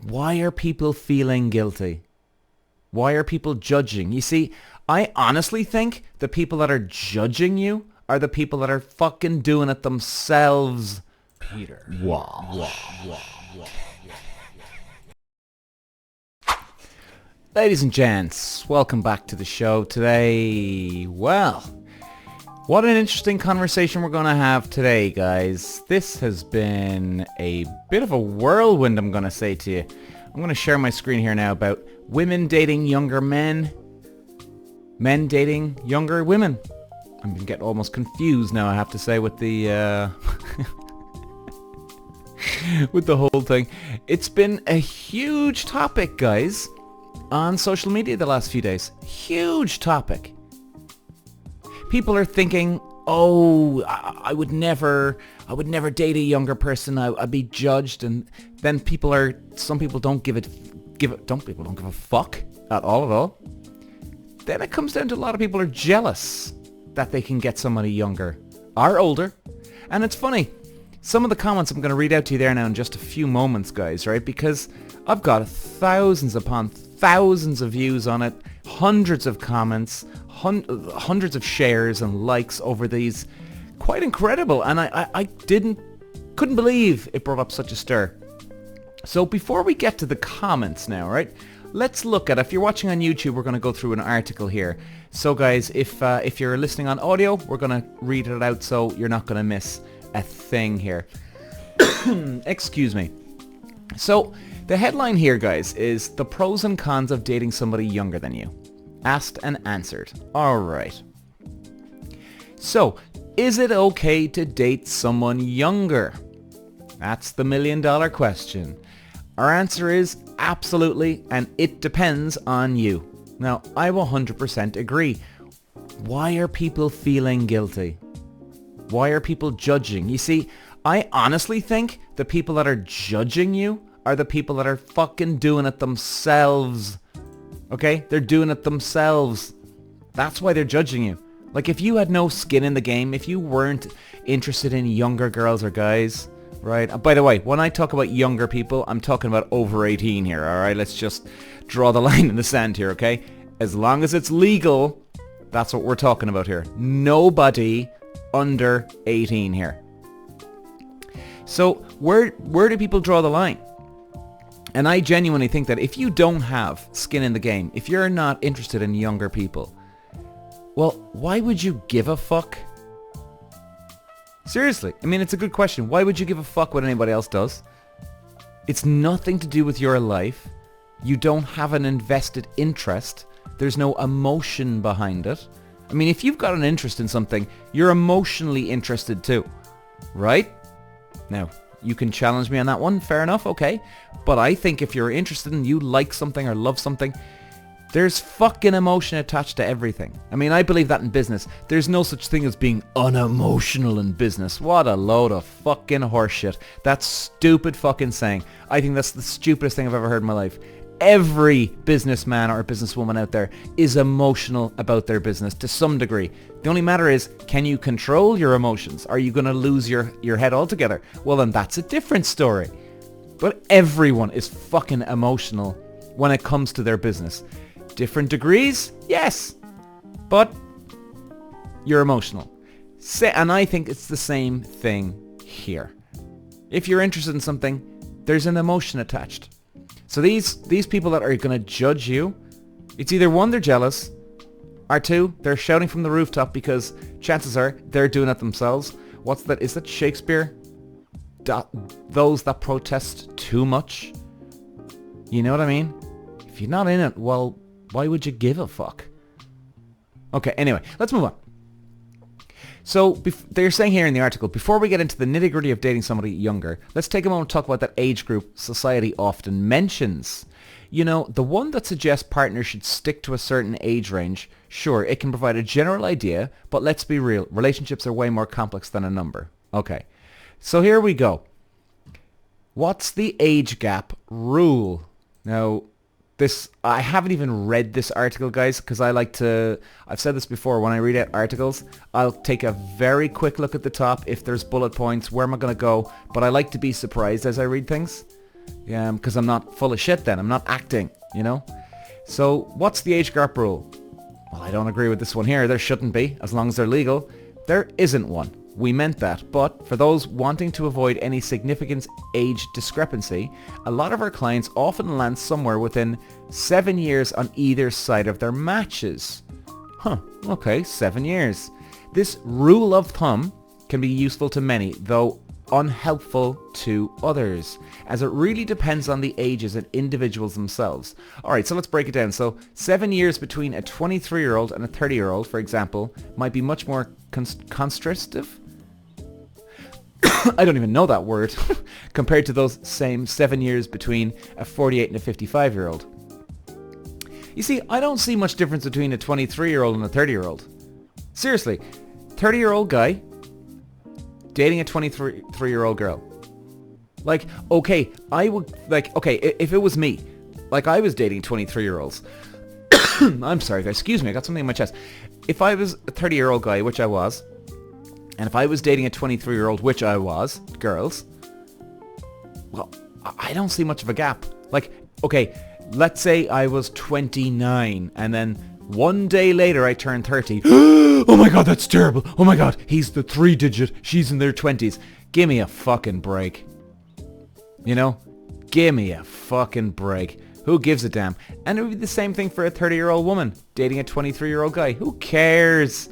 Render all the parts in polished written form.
Why are people feeling guilty? Why are people judging? You see, I honestly think the people that are judging you are the people that are fucking doing it themselves. Peter Walsh. Ladies and gents, welcome back to the show today. Well, what an interesting conversation we're going to have today, guys. This has been a bit of a whirlwind, I'm going to say to you. I'm going to share my screen here now about women dating younger men, men dating younger women. I'm getting almost confused now, I have to say, with the with the whole thing. It's been a huge topic, guys, on social media the last few days. Huge topic. People are thinking, oh, I would never date a younger person. I'd be judged. And then some people don't give a fuck at all. Then it comes down to a lot of people are jealous that they can get somebody younger or older. And it's funny, some of the comments I'm going to read out to you there now in just a few moments, guys, right? Because I've got thousands upon thousands of views on it, hundreds of comments, hundreds of shares and likes over these. Quite incredible. And I couldn't believe it brought up such a stir. So before we get to the comments now, right, let's look at, if you're watching on YouTube, we're going to go through an article here. So guys, if you're listening on audio, we're going to read it out so you're not going to miss a thing here. Excuse me. So the headline here, guys, is the pros and cons of dating somebody younger than you. Asked and answered. Alright. So, is it okay to date someone younger? That's the million-dollar question. Our answer is absolutely, and it depends on you. Now, I 100% agree. Why are people feeling guilty? Why are people judging? You see, I honestly think the people that are judging you are the people that are fucking doing it themselves. Okay? They're doing it themselves. That's why they're judging you. Like, if you had no skin in the game, if you weren't interested in younger girls or guys, right? By the way, when I talk about younger people, I'm talking about over 18 here, alright? Let's just draw the line in the sand here, okay? As long as it's legal, that's what we're talking about here. Nobody under 18 here. So, where do people draw the line? And I genuinely think that if you don't have skin in the game, if you're not interested in younger people, well, why would you give a fuck? Seriously, I mean, it's a good question. Why would you give a fuck what anybody else does? It's nothing to do with your life. You don't have an invested interest. There's no emotion behind it. I mean, if you've got an interest in something, you're emotionally interested too, right? Now, you can challenge me on that one, fair enough, okay. But I think if you're interested and you like something or love something, there's fucking emotion attached to everything. I mean, I believe that in business. There's no such thing as being unemotional in business. What a load of fucking horseshit. That's stupid fucking saying. I think that's the stupidest thing I've ever heard in my life. Every businessman or businesswoman out there is emotional about their business to some degree. The only matter is, can you control your emotions? Are you going to lose your head altogether? Well, then that's a different story. But everyone is fucking emotional when it comes to their business. Different degrees? Yes. But you're emotional. And I think it's the same thing here. If you're interested in something, there's an emotion attached. So these people that are going to judge you, it's either one, they're jealous, or two, they're shouting from the rooftop because chances are they're doing it themselves. What's that? Is that Shakespeare? Those that protest too much? You know what I mean? If you're not in it, well, why would you give a fuck? Okay, anyway, let's move on. So they're saying here in the article, before we get into the nitty-gritty of dating somebody younger, let's take a moment to talk about that age group society often mentions. You know, the one that suggests partners should stick to a certain age range, sure, it can provide a general idea, but let's be real, relationships are way more complex than a number. Okay, so here we go. What's the age gap rule? Now, I haven't even read this article, guys, because I've said this before, when I read out articles, I'll take a very quick look at the top. If there's bullet points, where am I going to go? But I like to be surprised as I read things. because I'm not full of shit then. I'm not acting, you know? So what's the age gap rule? Well, I don't agree with this one here. There shouldn't be, as long as they're legal. There isn't one. We meant that, but for those wanting to avoid any significant age discrepancy, a lot of our clients often land somewhere within 7 years on either side of their matches. Okay, 7 years. This rule of thumb can be useful to many, though unhelpful to others, as it really depends on the ages and individuals themselves. Alright, so let's break it down. So 7 years between a 23-year-old and a 30-year-old, for example, might be much more constructive. I don't even know that word, compared to those same 7 years between a 48 and a 55-year-old. You see, I don't see much difference between a 23-year-old and a 30-year-old. Seriously, 30-year-old guy dating a 23-year-old girl. Like, okay, if it was me, like I was dating 23-year-olds. I'm sorry guys, excuse me, I got something in my chest. If I was a 30-year-old guy, which I was, and if I was dating a 23-year-old, which I was, girls, well, I don't see much of a gap. Like, okay, let's say I was 29, and then one day later I turned 30. Oh my god, that's terrible. Oh my god, he's the 3-digit, she's in their 20s. Give me a fucking break. You know? Give me a fucking break. Who gives a damn? And it would be the same thing for a 30-year-old woman dating a 23-year-old guy. Who cares?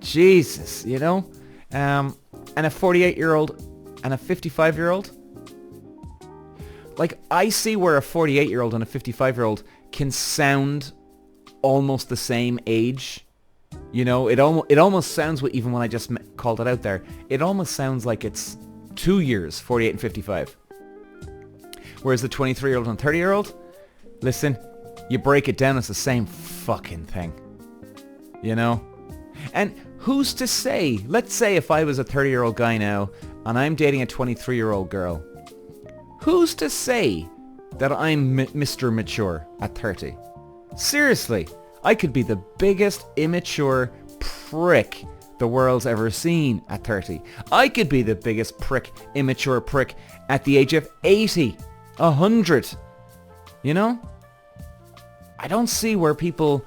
Jesus, you know? And a 48-year-old and a 55-year-old? Like, I see where a 48-year-old and a 55-year-old can sound almost the same age. You know, it almost sounds, even when I just called it out there, it almost sounds like it's 2 years, 48 and 55. Whereas the 23-year-old and 30-year-old, listen, you break it down, it's the same fucking thing. You know? And who's to say, let's say if I was a 30-year-old guy now, and I'm dating a 23-year-old girl, who's to say that I'm Mr. Mature at 30? Seriously, I could be the biggest immature prick the world's ever seen at 30. I could be the biggest immature prick at the age of 80, 100. You know? I don't see where people...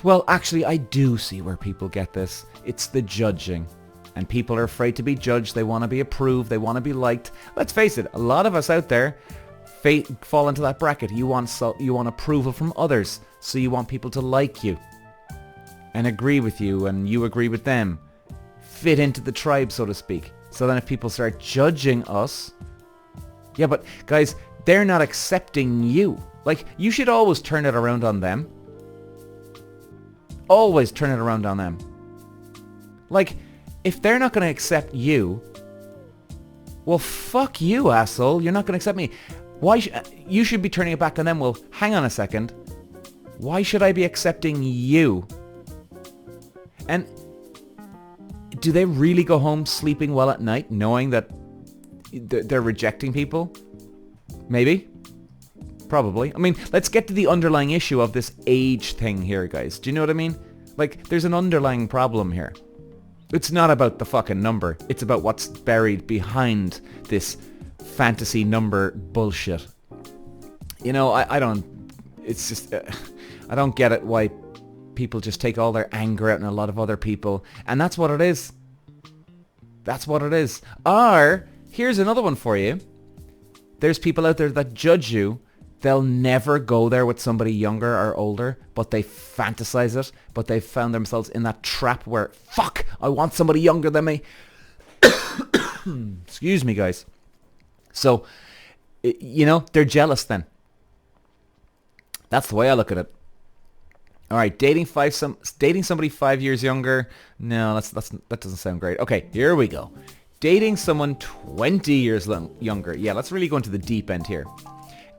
Well, actually, I do see where people get this. It's the judging. And people are afraid to be judged. They want to be approved. They want to be liked. Let's face it, a lot of us out there fall into that bracket. You want approval from others. So you want people to like you and agree with you, and you agree with them. Fit into the tribe, so to speak. So then if people start judging us... Yeah, but guys, they're not accepting you. Like, you should always turn it around on them. Always turn it around on them. Like, if they're not going to accept you, well, fuck you, asshole. You're not going to accept me. You should be turning it back on them. Well, hang on a second. Why should I be accepting you? And do they really go home sleeping well at night knowing that they're rejecting people? Maybe. Probably. I mean, let's get to the underlying issue of this age thing here, guys. Do you know what I mean? Like, there's an underlying problem here. It's not about the fucking number. It's about what's buried behind this fantasy number bullshit. You know, I don't... It's just... I don't get it why people just take all their anger out on a lot of other people. And that's what it is. That's what it is. Or, here's another one for you. There's people out there that judge you. They'll never go there with somebody younger or older, but they fantasize it. But they've found themselves in that trap where, fuck, I want somebody younger than me. Excuse me, guys. So, you know, they're jealous then. That's the way I look at it. All right, dating somebody 5 years younger. No, that doesn't sound great. Okay, here we go. Dating someone 20 years younger. Yeah, let's really go into the deep end here.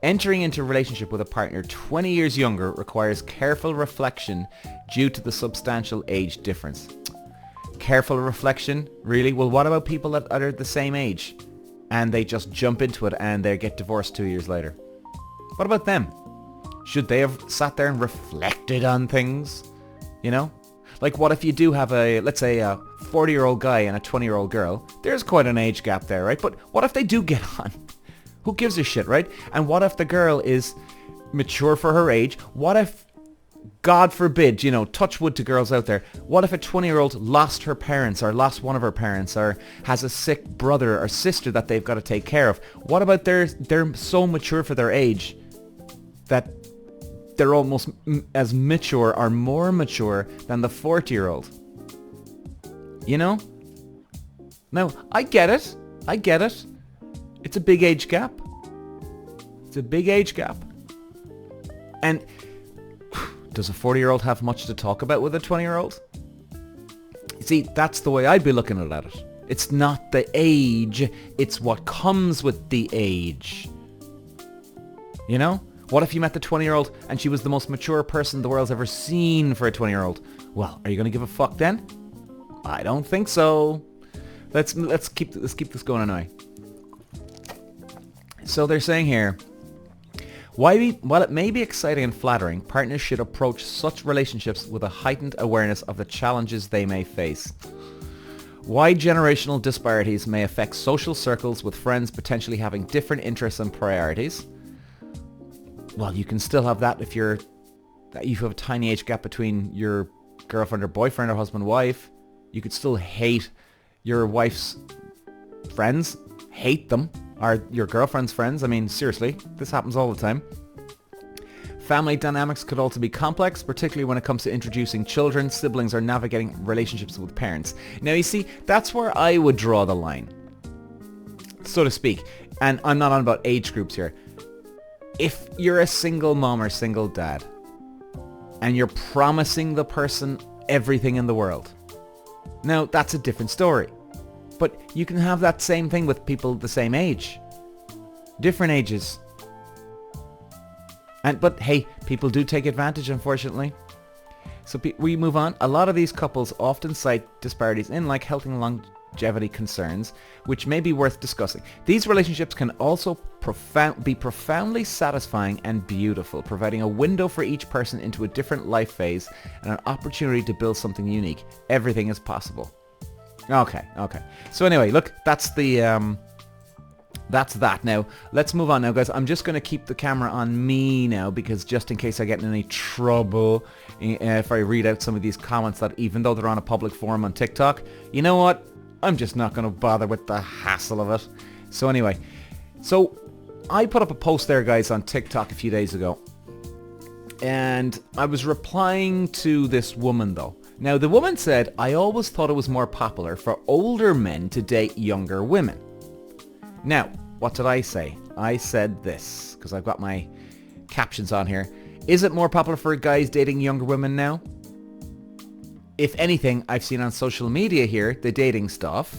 Entering into a relationship with a partner 20 years younger requires careful reflection due to the substantial age difference. Careful reflection? Really? Well, what about people that are the same age and they just jump into it and they get divorced 2 years later? What about them? Should they have sat there and reflected on things? You know? Like, what if you do have let's say a 40-year-old guy and a 20-year-old girl, there's quite an age gap there, right? But what if they do get on? Who gives a shit, right? And what if the girl is mature for her age? What if, God forbid, you know, touch wood to girls out there, what if a 20-year-old lost her parents or lost one of her parents or has a sick brother or sister that they've got to take care of? What about they're so mature for their age that they're almost as mature or more mature than the 40-year-old? You know? Now, I get it. It's a big age gap. And does a 40-year-old have much to talk about with a 20-year-old? See, that's the way I'd be looking at it. It's not the age, it's what comes with the age. You know? What if you met the 20-year-old and she was the most mature person the world's ever seen for a 20-year-old? Well, are you going to give a fuck then? I don't think so. Let's keep this going anyway. So they're saying here, while it may be exciting and flattering, partners should approach such relationships with a heightened awareness of the challenges they may face. Wide generational disparities may affect social circles with friends potentially having different interests and priorities. Well, you can still have that if you have a tiny age gap between your girlfriend or boyfriend or husband, wife. You could still hate your wife's friends, hate them. Or your girlfriend's friends. I mean, seriously, this happens all the time. Family dynamics could also be complex, particularly when it comes to introducing children, siblings, or navigating relationships with parents. Now, you see, that's where I would draw the line, so to speak. And I'm not on about age groups here. If you're a single mom or single dad, and you're promising the person everything in the world, now, that's a different story. But you can have that same thing with people the same age. Different ages. But hey, people do take advantage, unfortunately. So we move on. A lot of these couples often cite disparities in health and longevity concerns, which may be worth discussing. These relationships can also be profoundly satisfying and beautiful, providing a window for each person into a different life phase and an opportunity to build something unique. Everything is possible. Okay. So anyway, look, that's that. Now, let's move on now, guys. I'm just going to keep the camera on me now because just in case I get in any trouble if I read out some of these comments that even though they're on a public forum on TikTok, you know what? I'm just not going to bother with the hassle of it. So anyway, so I put up a post there, guys, on TikTok a few days ago. And I was replying to this woman, though. Now, the woman said, I always thought it was more popular for older men to date younger women. Now, what did I say? I said this, because I've got my captions on here. Is it more popular for guys dating younger women now? If anything, I've seen on social media here, the dating stuff.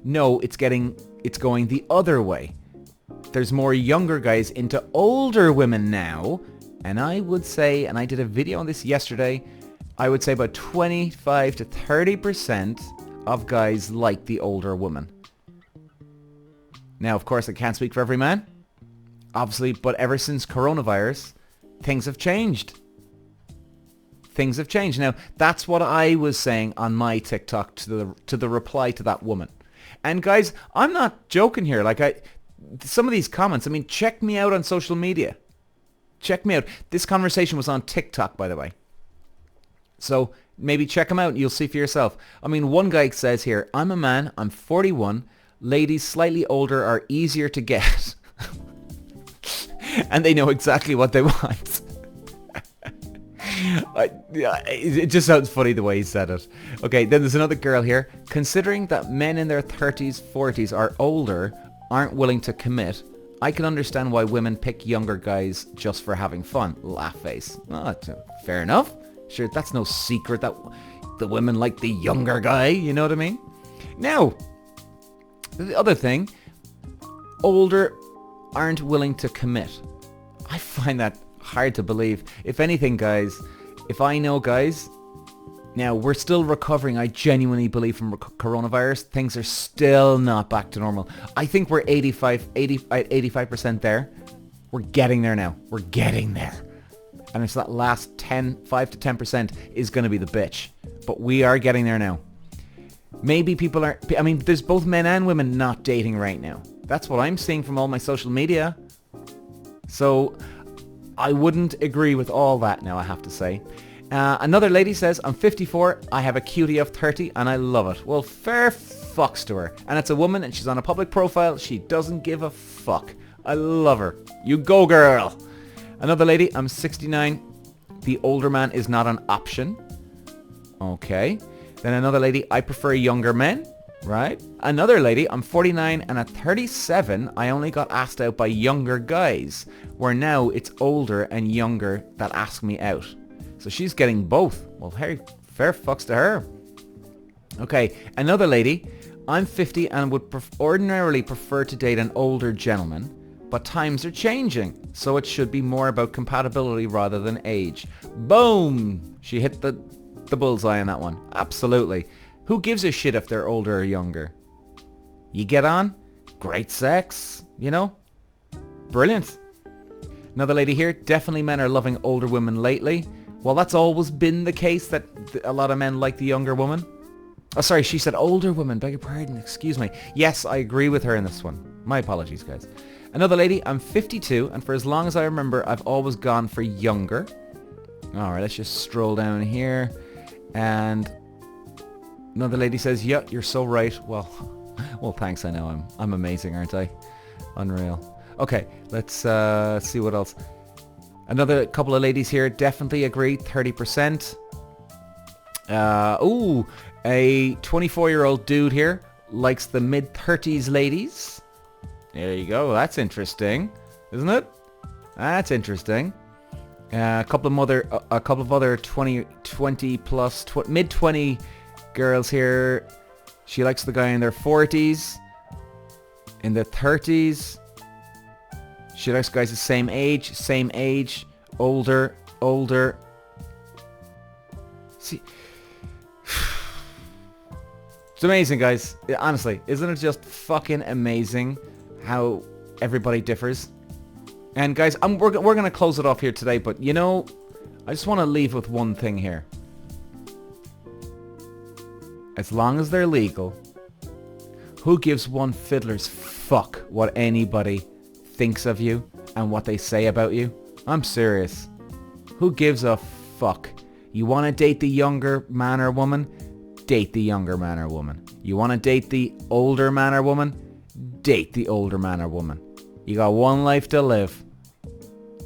No, it's going the other way. There's more younger guys into older women now. And I would say, and I did a video on this yesterday, I would say about 25 to 30% of guys like the older woman. Now, of course, I can't speak for every man, obviously, but ever since coronavirus, things have changed. Now, that's what I was saying on my TikTok to the reply to that woman. And guys, I'm not joking here. Some of these comments, I mean, check me out on social media. Check me out. This conversation was on TikTok, by the way. So maybe check them out and you'll see for yourself. I mean, one guy says here, I'm a man, I'm 41. Ladies slightly older are easier to get. And they know exactly what they want. It just sounds funny the way he said it. Okay, then there's another girl here. Considering that men in their 30s, 40s are older, aren't willing to commit, I can understand why women pick younger guys just for having fun. Laugh face. Oh, fair enough. Sure, that's no secret that the women like the younger guy, you know what I mean? Now, the other thing, older aren't willing to commit. I find that hard to believe. If anything, guys, if I know guys, now we're still recovering, I genuinely believe, from coronavirus. Things are still not back to normal. I think we're 85% there. We're getting there now. We're getting there. And it's that last 5 to 10% is going to be the bitch. But we are getting there now. Maybe people are... I mean, there's both men and women not dating right now. That's what I'm seeing from all my social media. So I wouldn't agree with all that now, I have to say. Another lady says, I'm 54, I have a cutie of 30, and I love it. Well, fair fucks to her. And it's a woman, and she's on a public profile. She doesn't give a fuck. I love her. You go, girl. Another lady, I'm 69. The older man is not an option. Okay. Then another lady, I prefer younger men. Right. Another lady, I'm 49, and at 37, I only got asked out by younger guys, where now it's older and younger that ask me out. So she's getting both. Well, hey, fair fucks to her. Okay, another lady, I'm 50 and would ordinarily prefer to date an older gentleman, but times are changing, so it should be more about compatibility rather than age. Boom! She hit the bullseye on that one. Absolutely. Who gives a shit if they're older or younger? You get on? Great sex, you know? Brilliant. Another lady here, definitely men are loving older women lately. Well, that's always been the case, that a lot of men like the younger woman. Oh, sorry, she said older women. Beg your pardon, excuse me. Yes, I agree with her in this one. My apologies, guys. Another lady, I'm 52, and for as long as I remember, I've always gone for younger. All right, let's just stroll down here. And another lady says, yeah, you're so right. Well, thanks, I know. I'm amazing, aren't I? Unreal. Okay, let's see what else. Another couple of ladies here definitely agree, 30%. A 24-year-old dude here likes the mid-30s ladies. There you go. That's interesting, isn't it? That's interesting. A couple of other 20 plus mid-20 girls here. She likes the guy in their 40s, in their 30s. She likes guys the same age, older. See, it's amazing, guys. Honestly, isn't it just fucking amazing how everybody differs? And guys, we're gonna close it off here today, but you know, I just want to leave with one thing here. As long as they're legal, who gives one fiddler's fuck what anybody thinks of you and what they say about you? I'm serious. Who gives a fuck? You want to date the younger man or woman? Date the younger man or woman. You want to date the older man or woman? Date the older man or woman. You got one life to live.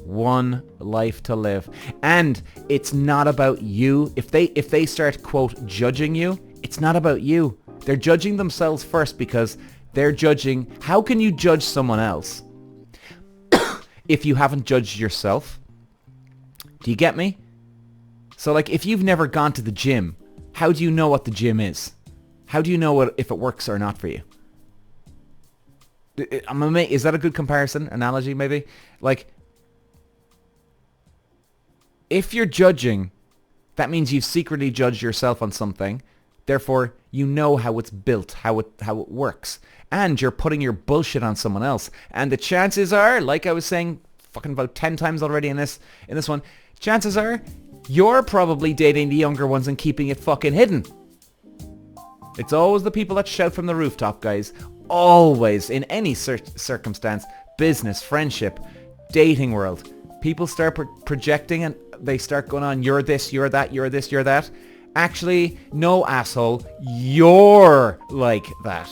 One life to live. And it's not about you. If they start, quote, judging you, it's not about you. They're judging themselves first, because they're judging. How can you judge someone else if you haven't judged yourself? Do you get me? So like, if you've never gone to the gym, how do you know what the gym is? How do you know if it works or not for you? Is that a good comparison, analogy maybe? Like, if you're judging, that means you've secretly judged yourself on something. Therefore, you know how it's built, how it works. And you're putting your bullshit on someone else. And the chances are, like I was saying fucking about 10 times already in this one, chances are you're probably dating the younger ones and keeping it fucking hidden. It's always the people that shout from the rooftop, guys. Always, in any circumstance, business, friendship, dating world. People start projecting and they start going on, you're this, you're that, you're this, you're that. Actually, no, asshole, you're like that.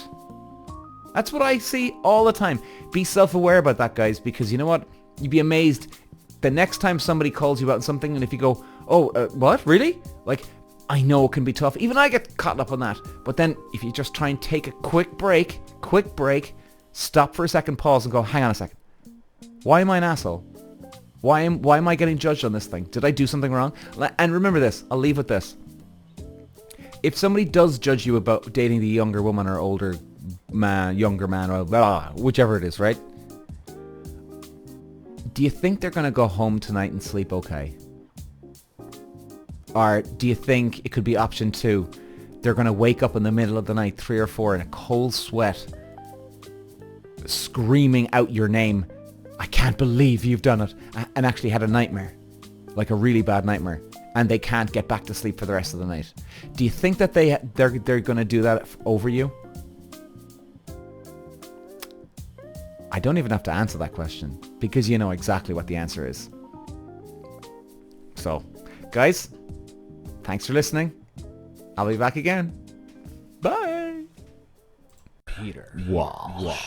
That's what I see all the time. Be self-aware about that, guys, because you know what? You'd be amazed the next time somebody calls you out on something, and if you go, oh, what? Really? Like, I know it can be tough. Even I get caught up on that. But then if you just try and take a quick break, stop for a second, pause and go, hang on a second. Why am I an asshole? Why am I getting judged on this thing? Did I do something wrong? And remember this, I'll leave with this. If somebody does judge you about dating the younger woman or older man, younger man, or whichever it is, right? Do you think they're going to go home tonight and sleep okay? Or do you think it could be option 2? They're going to wake up in the middle of the night, 3 or 4, in a cold sweat, screaming out your name, I can't believe you've done it, and actually had a nightmare, like a really bad nightmare. and they can't get back to sleep for the rest of the night. Do you think that they're going to do that over you? I don't even have to answer that question because you know exactly what the answer is. So, guys, thanks for listening. I'll be back again. Bye. Peter. Walsh.